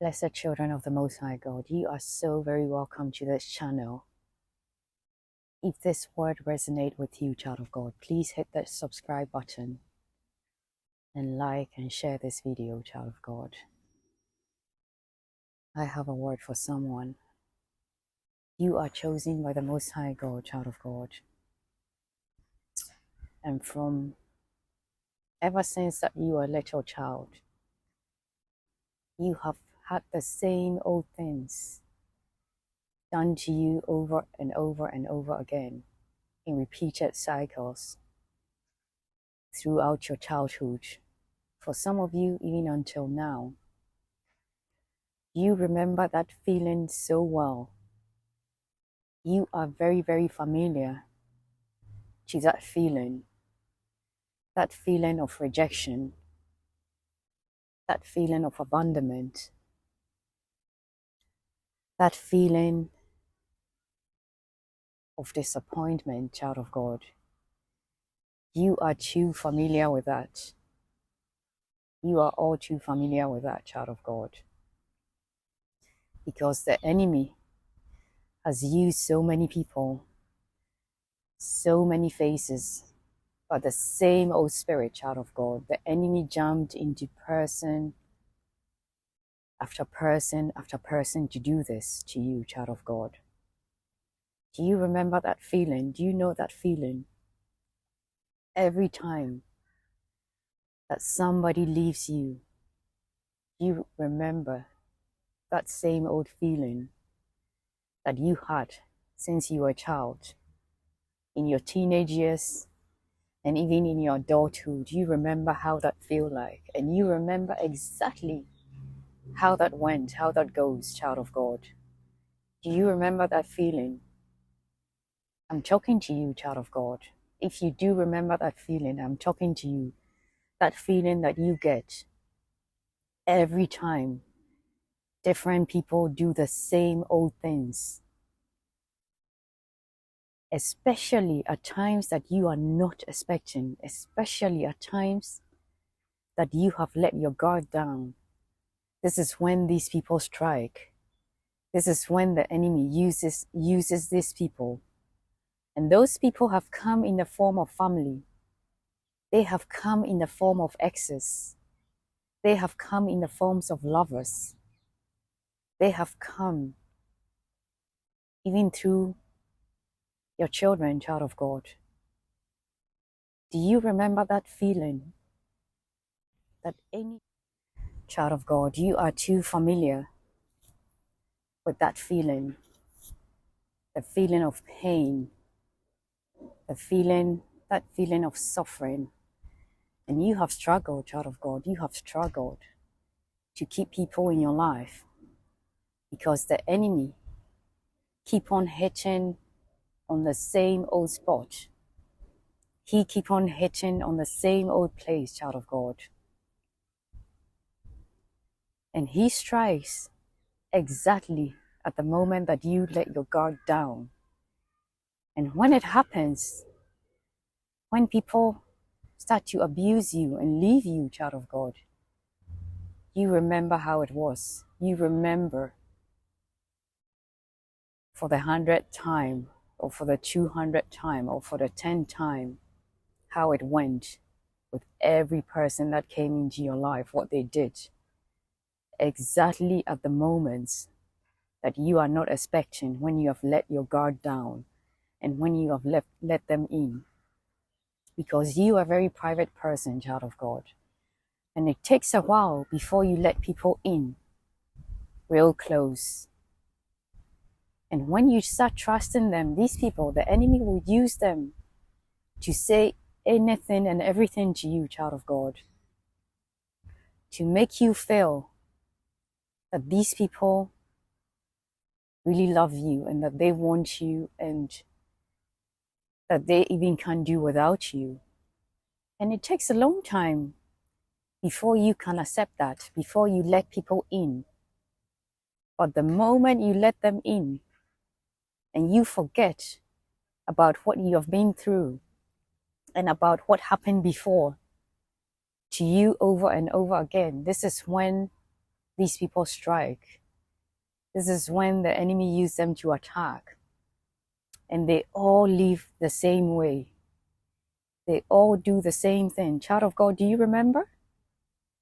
Blessed children of the Most High God, you are so very welcome to this channel. If this word resonates with you, child of God, please hit that subscribe button and like and share this video, child of God. I have a word for someone. You are chosen by the Most High God, child of God. And from ever since that you are a little child, you have had the same old things done to you over and over and over again in repeated cycles throughout your childhood. For some of you, even until now, you remember that feeling so well. You are very, very familiar to that feeling of rejection, that feeling of abandonment, that feeling of disappointment, child of God. You are too familiar with that. You are all too familiar with that, child of God. Because the enemy has used so many people, so many faces, but the same old spirit, child of God. The enemy jumped into person after person after person to do this to you, child of God. Do you remember that feeling? Do you know that feeling? Every time that somebody leaves you, you remember that same old feeling that you had since you were a child, in your teenage years, and even in your adulthood. You remember how that feels like, and you remember exactly how that went, how that goes, child of God. Do you remember that feeling? I'm talking to you, child of God. If you do remember that feeling, I'm talking to you. That feeling that you get every time different people do the same old things, especially at times that you are not expecting, especially at times that you have let your guard down. This is when these people strike. This is when the enemy uses these people. And those people have come in the form of family. They have come in the form of exes. They have come in the forms of lovers. They have come even through your children, child of God. Do you remember that feeling? That any child of God, you are too familiar with that feeling. The feeling of pain. That feeling of suffering. And you have struggled, child of God. You have struggled to keep people in your life because the enemy keep on hitting on the same old spot. He keep on hitting on the same old place, child of God. And he strikes exactly at the moment that you let your guard down. And when it happens, when people start to abuse you and leave you, child of God, you remember how it was. You remember for the 100th time, or for the 200th time, or for the 10th time, how it went with every person that came into your life, what they did. Exactly at the moments that you are not expecting, when you have let your guard down and when you have let them in. Because you are a very private person, child of God. And it takes a while before you let people in real close. And when you start trusting them, these people, the enemy will use them to say anything and everything to you, child of God, to make you feel that these people really love you and that they want you and that they even can't do without you. And it takes a long time before you can accept that, before you let people in. But the moment you let them in and you forget about what you have been through and about what happened before to you over and over again, this is when these people strike. This is when the enemy used them to attack. And they all live the same way. They all do the same thing. Child of God, do you remember?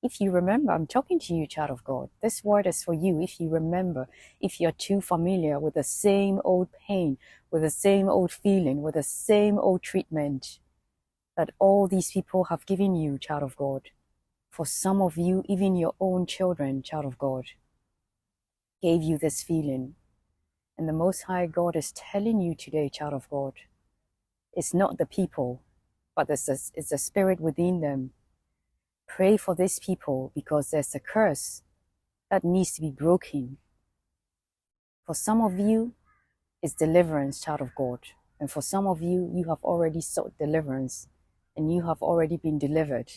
If you remember, I'm talking to you, child of God. This word is for you. If you remember, if you're too familiar with the same old pain, with the same old feeling, with the same old treatment that all these people have given you, child of God. For some of you, even your own children, child of God, gave you this feeling. And the Most High God is telling you today, child of God, it's not the people, but it's the spirit within them. Pray for these people because there's a curse that needs to be broken. For some of you, it's deliverance, child of God. And for some of you, you have already sought deliverance and you have already been delivered.